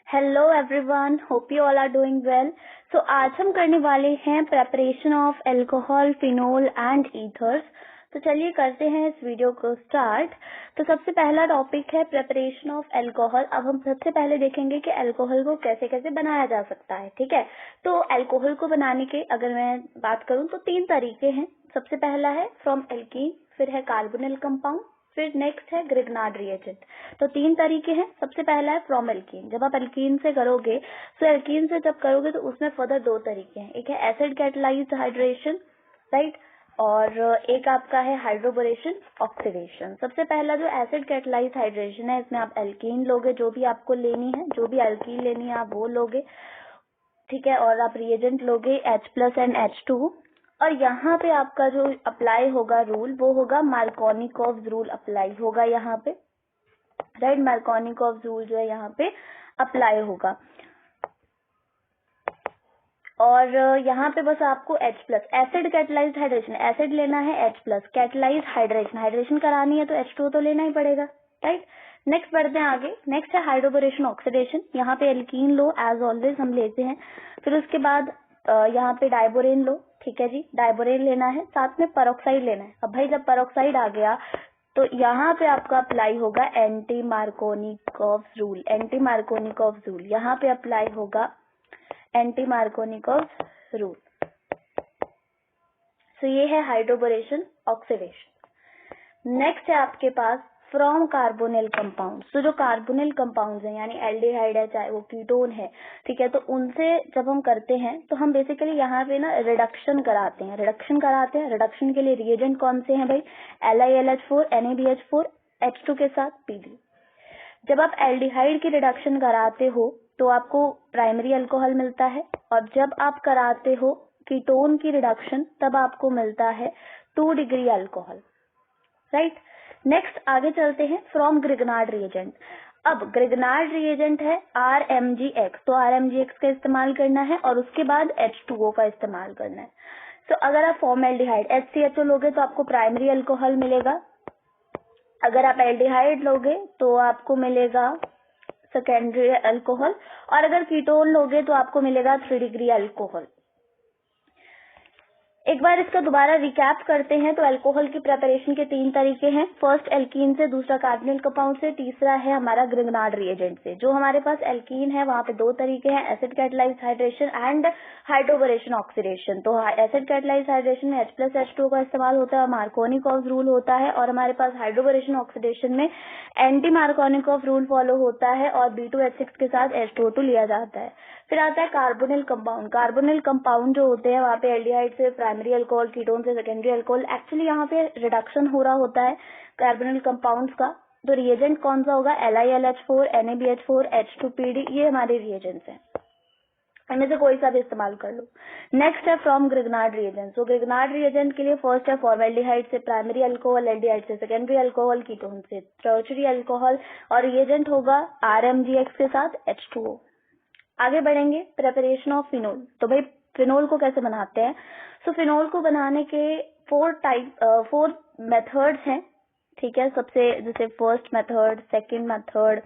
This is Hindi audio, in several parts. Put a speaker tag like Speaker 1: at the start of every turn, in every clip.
Speaker 1: Hello everyone, hope you all are doing well. So आज हम करने वाले हैं preparation of alcohol, phenol and ethers. तो चलिए करते हैं इस वीडियो को स्टार्ट। तो सबसे पहला टॉपिक है प्रेपरेशन ऑफ अल्कोहल। अब हम सबसे पहले देखेंगे कि अल्कोहल को कैसे कैसे बनाया जा सकता है। ठीक है, तो अल्कोहल को बनाने के अगर मैं बात करूं तो 3 तरीके हैं। सबसे पहला है फ्रॉम एल्कीन, फिर है कार्बोनिल कंपाउंड, फिर नेक्स्ट है ग्रिग्नार्ड रिएजेंट। तो 3 तरीके हैं। सबसे पहला है फ्रॉम एल्कीन। जब आप एल्कीन से करोगे तो एल्कीन से जब करोगे तो उसमें फर्दर 2 तरीके हैं। एक है एसिड कैटलाइज्ड हाइड्रेशन, राइट, और एक आपका है हाइड्रोबोरेशन ऑक्सीडेशन। सबसे पहला जो एसिड कैटलाइज्ड हाइड्रेशन है, इसमें आप एल्कीन लोगे, जो भी आपको लेनी है, जो भी एल्कीन लेनी है आप वो लोगे, ठीक है, और आप रिएजेंट लोगे H+ एंड H2। और यहाँ पे आपका जो अप्लाई होगा रूल वो होगा मार्कोनिकॉव्स रूल अप्लाई होगा यहाँ पे, राइट। मार्कोनिकॉव्स रूल जो है यहाँ पे अप्लाई होगा। और यहाँ पे बस आपको H+ acid catalysed hydration, acid लेना है, H+ कैटलाइज्ड हाइड्रेशन, हाइड्रेशन करानी है तो H2 तो लेना ही पड़ेगा, राइट। नेक्स्ट बढ़ते हैं आगे। नेक्स्ट है हाइड्रोबोरेशन ऑक्सीडेशन। यहाँ पे एल्कीन लो, एज ऑलवेज हम लेते हैं। फिर उसके बाद यहाँ पे डाइबोरेन लो, ठीक है जी, डाइबोरेन लेना है, साथ में पेरोक्साइड लेना है। अब भाई जब पेरोक्साइड आ गया तो यहाँ पे आपका अप्लाई होगा anti Markovnikov's rule. Anti Markovnikov's rule यहाँ पे अप्लाई होगा एंटी मार्कोनिकॉव्स रूल। सो ये है हाइड्रोबोरेशन ऑक्सीडेशन। नेक्स्ट है आपके पास फ्रॉम कार्बोनिल कंपाउंड। तो जो कार्बोनिल कंपाउंड्स हैं यानी एल्डिहाइड है, चाहे वो कीटोन है, ठीक है, तो उनसे जब हम करते हैं तो हम बेसिकली यहाँ पे ना रिडक्शन कराते हैं। रिडक्शन के लिए रिएजेंट कौन से हैं भाई? LiLH4, NaBH4, H2 के साथ PD। जब आप एल्डिहाइड की रिडक्शन कराते हो तो आपको प्राइमरी अल्कोहल मिलता है, और जब आप कराते हो कीटोन की रिडक्शन तब आपको मिलता है 2 डिग्री अल्कोहल, राइट। नेक्स्ट आगे चलते हैं फ्रॉम ग्रिग्नार्ड रिएजेंट। अब ग्रिग्नार्ड रिएजेंट है RMgX, तो RMgX का इस्तेमाल करना है और उसके बाद H2O का इस्तेमाल करना है। तो अगर आप फॉर्मेल्डिहाइड HCHO लोगे तो आपको प्राइमरी अल्कोहल मिलेगा। अगर आप एल्डिहाइड लोगे तो आपको मिलेगा सेकेंडरी अल्कोहल, और अगर कीटोन लोगे तो आपको मिलेगा 3 डिग्री अल्कोहल। एक बार इसका दोबारा रिकैप करते हैं। तो अल्कोहल की प्रेपरेशन के 3 तरीके हैं। फर्स्ट एल्कीन से, दूसरा कार्बोनिल कंपाउंड से, तीसरा है हमारा ग्रिग्नार्ड रिएजेंट से। जो हमारे पास एल्कीन है वहाँ पे 2 तरीके हैं, acid catalysed hydration and hydroboration oxidation. तो एसिड कैटलाइज्ड हाइड्रेशन में H+ H2 का इस्तेमाल होता है, मार्कोनिकॉव्स रूल होता है, और हमारे पास हाइड्रोबोरेशन ऑक्सीडेशन में एंटी मार्कोनिकॉव रूल फॉलो होता है और B2H6 के साथ H2O2 लिया जाता है। फिर आता है कार्बोनिल कंपाउंड। कार्बोनिल कंपाउंड जो होते हैं वहाँ पे एल्डिहाइड से प्राइमरी अल्कोहल, कीटोन से सेकेंडरी अल्कोहल। एक्चुअली यहाँ पे रिडक्शन हो रहा होता है कार्बोनिल कंपाउंड्स का। तो रिएजेंट कौन सा होगा? LiLH4, NaBH4, H2PD, ये हमारे रिएजेंट्स हैं। इनमें से कोई सा भी इस्तेमाल कर लो। नेक्स्ट है फ्रॉम ग्रिग्नार्ड रिएजेंट। तो ग्रिग्नार्ड रिएजेंट के लिए फर्स्ट है फॉर्मेल्डिहाइड से प्राइमरी अल्कोहल, एल्डिहाइड से सेकेंडरी अल्कोहल, कीटोन से टर्शरी अल्कोहल, और रिएजेंट होगा RMgX के साथ H2O। आगे बढ़ेंगे प्रेपरेशन ऑफ फिनोल। तो भाई फिनोल को कैसे बनाते हैं? सो फिनोल को बनाने के 4 मेथड्स हैं, ठीक है। सबसे जैसे first method, second method,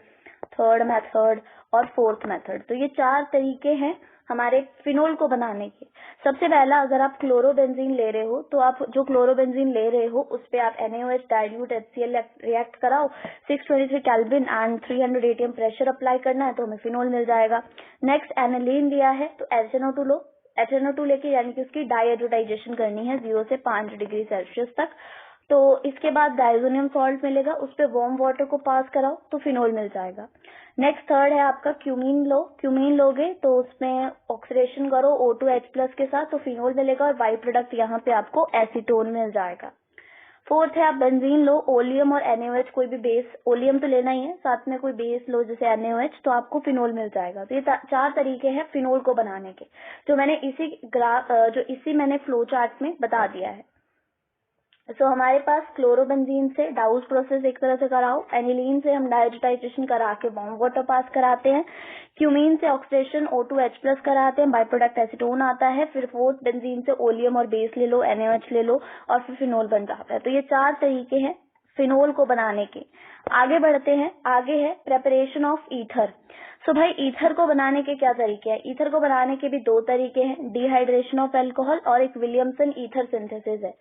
Speaker 1: third method और फोर्थ मेथड। तो ये 4 तरीके हैं हमारे फिनोल को बनाने के। सबसे पहला, अगर आप क्लोरोबेंजीन ले रहे हो तो आप जो क्लोरोबेंजीन ले रहे हो उस पे आप NaOH डाइल्यूट HCl रिएक्ट कराओ, 623 kelvin and 300 atm pressure apply करना है तो हमें फिनोल मिल जाएगा। नेक्स्ट एनिलीन लिया है तो HNO2 लो, HNO2 लेके यानी कि उसकी डाइहाइड्रोटाइजेशन करनी है 0 से 5 डिग्री सेल्सियस तक। तो इसके बाद डाइजोनियम सॉल्ट मिलेगा, उस पे वार्म वाटर को पास कराओ तो फिनोल मिल जाएगा। नेक्स्ट थर्ड है आपका क्यूमीन लो। क्यूमीन लोगे तो उसमें ऑक्सीडेशन करो O2H+ के साथ तो फिनोल मिलेगा, और बाई प्रोडक्ट यहाँ पे आपको एसीटोन मिल जाएगा। फोर्थ है आप बेंजीन लो, ओलियम और NaOH, कोई भी बेस, ओलियम तो लेना ही है, साथ में कोई बेस लो जैसे NaOH, तो आपको फिनोल मिल जाएगा। तो ये 4 तरीके हैं फिनोल को बनाने के, जो मैंने फ्लो चार्ट में बता दिया है। सो हमारे पास क्लोरोबेंजीन से डाउस प्रोसेस एक तरह से कराओ, एनिलीन से हम डाइहाइड्रोटाइजेशन करा के वार्म वाटर पास कराते हैं, क्यूमीन से ऑक्सीडेशन O2H+ कराते हैं, बाय प्रोडक्ट एसीटोन आता है, फिर फोर्थ बेंजीन से ओलियम और बेस ले लो, NaOH ले लो, और फिर फिनोल बन जाता है। तो ये 4 तरीके हैं फिनोल को बनाने के। आगे बढ़ते हैं, आगे है प्रेपरेशन ऑफ ईथर। सो भाई ईथर को बनाने के क्या तरीके हैं? ईथर को बनाने के भी दो तरीके हैं, डिहाइड्रेशन ऑफ अल्कोहल और एक विलियमसन ईथर सिंथेसिस है।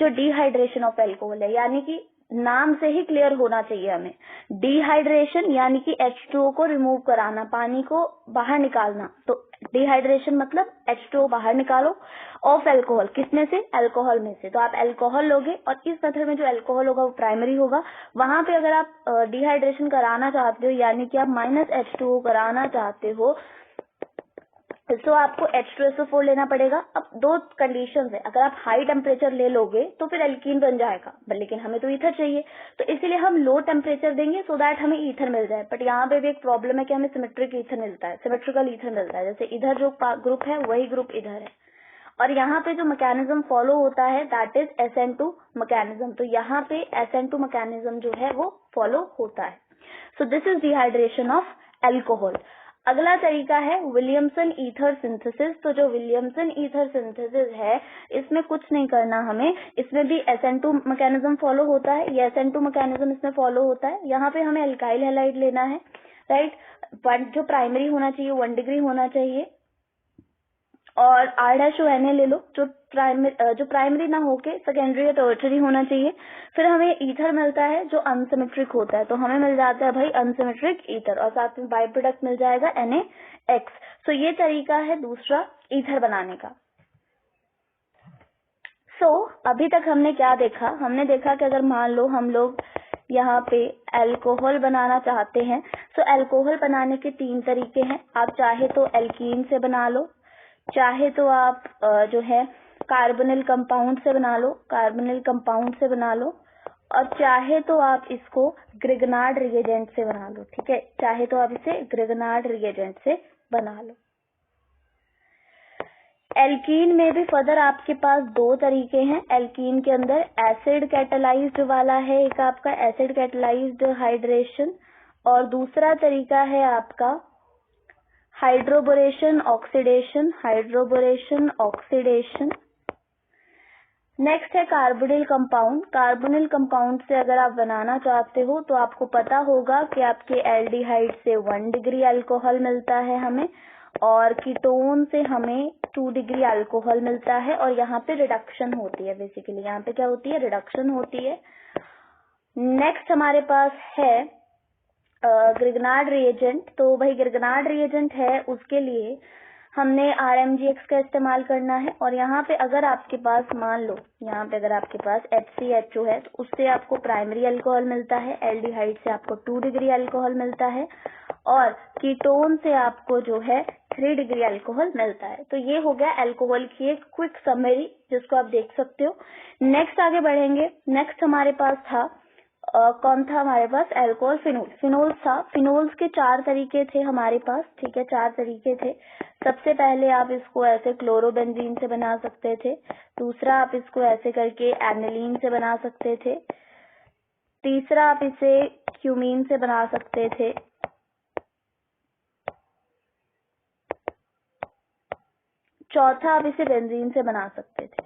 Speaker 1: जो डिहाइड्रेशन ऑफ अल्कोहल है, यानी कि नाम से ही क्लियर होना चाहिए हमें, डिहाइड्रेशन यानी कि H2O को रिमूव कराना, पानी को बाहर निकालना। तो डिहाइड्रेशन मतलब H2O बाहर निकालो ऑफ अल्कोहल, किसमें से? अल्कोहल में से। तो आप अल्कोहल लोगे और इस मेथड में जो अल्कोहल होगा वो प्राइमरी होगा। वहां पे अगर आप डिहाइड्रेशन कराना चाहते हो यानी कि आप -H2O कराना चाहते हो तो आपको H2SO4 लेना पड़ेगा। अब दो कंडीशंस है, अगर आप हाई टेम्परेचर ले लोगे तो फिर एल्कीन बन जाएगा, लेकिन हमें तो ईथर चाहिए, तो इसीलिए हम लो टेम्परेचर देंगे सो दैट हमें ईथर मिल जाए। बट यहाँ पे भी एक प्रॉब्लम है कि हमें सिमेट्रिक ईथर मिलता है, सिमेट्रिकल ईथर मिलता है। जैसे इधर जो ग्रुप है वही ग्रुप इधर है, और यहाँ पे जो मैकेनिज्म फॉलो होता है दैट इज SN2 मैकेनिज्म। तो यहाँ पे SN2 मैकेनिज्म जो है वो फॉलो होता है। So this is dehydration of alcohol. अगला तरीका है विलियमसन ईथर सिंथेसिस। तो जो विलियमसन ईथर सिंथेसिस है इसमें कुछ नहीं करना हमें, इसमें भी SN2 मैकेनिज्म फॉलो होता है, ये SN2 मैकेनिज्म इसमें फॉलो होता है। यहाँ पे हमें अल्काइल हैलाइड लेना है, राइट। जो प्राइमरी होना चाहिए 1 डिग्री होना चाहिए, और R-ONA ले लो जो प्राइमरी ना होके सेकेंडरी या टर्शरी होना चाहिए। फिर हमें ईथर मिलता है जो अनसिमेट्रिक होता है, तो हमें मिल जाता है भाई अनसिमेट्रिक ईथर, और साथ में बाई प्रोडक्ट मिल जाएगा NaX। सो ये तरीका है दूसरा ईथर बनाने का। अभी तक हमने क्या देखा? हमने देखा कि अगर मान लो हम लोग यहाँ पे अल्कोहल बनाना चाहते हैं, अल्कोहल बनाने के 3 तरीके हैं। आप चाहे तो एल्कीन से बना लो, चाहे तो आप जो है कार्बोनिल कंपाउंड से बना लो, और चाहे तो आप इसको ग्रिगनार्ड रिएजेंट से बना लो। ठीक है, चाहे तो आप इसे ग्रिगनार्ड रिएजेंट से बना लो। एल्कीन में भी फर्दर आपके पास 2 तरीके हैं। एल्कीन के अंदर एसिड कैटालाइज्ड वाला है एक आपका एसिड कैटालाइज्ड हाइड्रेशन, और दूसरा तरीका है आपका हाइड्रोबोरेशन ऑक्सीडेशन। नेक्स्ट है कार्बोनिल कंपाउंड। कार्बोनिल कंपाउंड से अगर आप बनाना चाहते हो तो आपको पता होगा कि आपके एल्डिहाइड से 1 डिग्री अल्कोहल मिलता है हमें, और कीटोन से हमें 2 डिग्री अल्कोहल मिलता है, और यहाँ पे रिडक्शन होती है। बेसिकली यहाँ पे क्या होती है? रिडक्शन होती है। नेक्स्ट हमारे पास है ग्रिगनार्ड रिएजेंट। तो भाई ग्रिगनार्ड रिएजेंट है, उसके लिए हमने RMGX का इस्तेमाल करना है, और यहाँ पे अगर आपके पास मान लो यहाँ पे अगर आपके पास HCHO है तो उससे आपको प्राइमरी अल्कोहल मिलता है, एल्डिहाइड से आपको 2 डिग्री अल्कोहल मिलता है, और कीटोन से आपको जो है 3 डिग्री अल्कोहल मिलता है। तो ये हो गया अल्कोहल की एक क्विक समरी जिसको आप देख सकते हो। नेक्स्ट आगे बढ़ेंगे। नेक्स्ट हमारे पास था कौन था हमारे पास? अल्कोहल फिनोल्स था। फिनोल्स के 4 तरीके थे हमारे पास। ठीक है, 4 तरीके थे। सबसे पहले आप इसको ऐसे क्लोरोबेंजीन से बना सकते थे, दूसरा आप इसको ऐसे करके एनिलीन से बना सकते थे, तीसरा आप इसे क्यूमीन से बना सकते थे, चौथा आप इसे बेंजीन से बना सकते थे।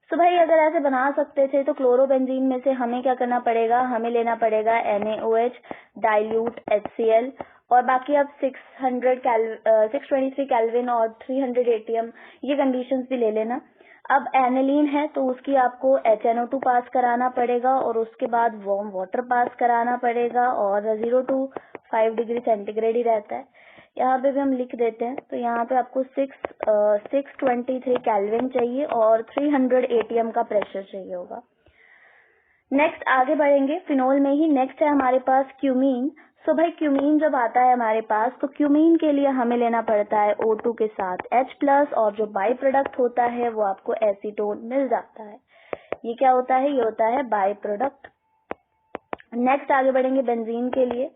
Speaker 1: तो भाई अगर ऐसे बना सकते थे तो क्लोरोबेंजीन में से हमें क्या करना पड़ेगा? हमें लेना पड़ेगा NaOH, डाइल्यूट HCl, और बाकी आप 623 केल्विन और 300 ATM ये कंडीशंस भी ले लेना। अब एनिलीन है तो उसकी आपको HNO2 पास कराना पड़ेगा, और उसके बाद वार्म वाटर पास कराना पड़ेगा, और 0 to 5 डिग्री सेंटीग्रेड ही रहता है। यहाँ पे भी हम लिख देते हैं। तो यहाँ पे आपको 623 केल्विन चाहिए और 300 ATM का प्रेशर चाहिए होगा। नेक्स्ट आगे बढ़ेंगे फिनोल में ही। नेक्स्ट है हमारे पास क्यूमीन। सो भाई क्यूमीन जब आता है हमारे पास तो क्यूमीन के लिए हमें लेना पड़ता है O2 के साथ H+, और जो बाई प्रोडक्ट होता है वो आपको एसीटोन मिल जाता है। ये क्या होता है? ये होता है बाई प्रोडक्ट। नेक्स्ट आगे बढ़ेंगे बेंजीन के लिए।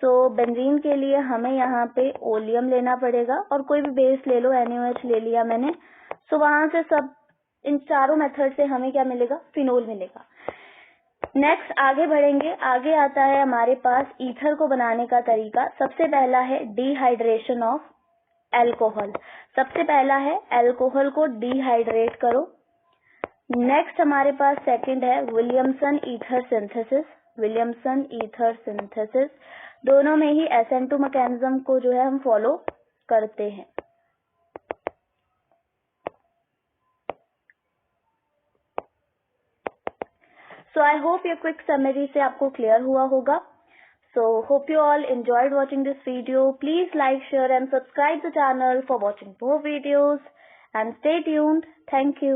Speaker 1: बेंजीन के लिए हमें यहाँ पे ओलियम लेना पड़ेगा, और कोई भी बेस ले लो, NaOH ले लिया मैंने। वहां से सब इन चारों मेथड से हमें क्या मिलेगा? फिनोल मिलेगा। नेक्स्ट आगे बढ़ेंगे। आगे आता है हमारे पास ईथर को बनाने का तरीका। सबसे पहला है डिहाइड्रेशन ऑफ अल्कोहल। सबसे पहला है अल्कोहल को डिहाइड्रेट करो। नेक्स्ट हमारे पास सेकंड है Williamson ether synthesis. Williamson ether synthesis दोनों में ही SN2 मैकेनिज्म को जो है हम फॉलो करते हैं। सो आई होप ये क्विक समरी से आपको क्लियर हुआ होगा। So hope you all enjoyed watching this video. Please like, share and subscribe the channel for watching more videos and stay tuned. Thank you.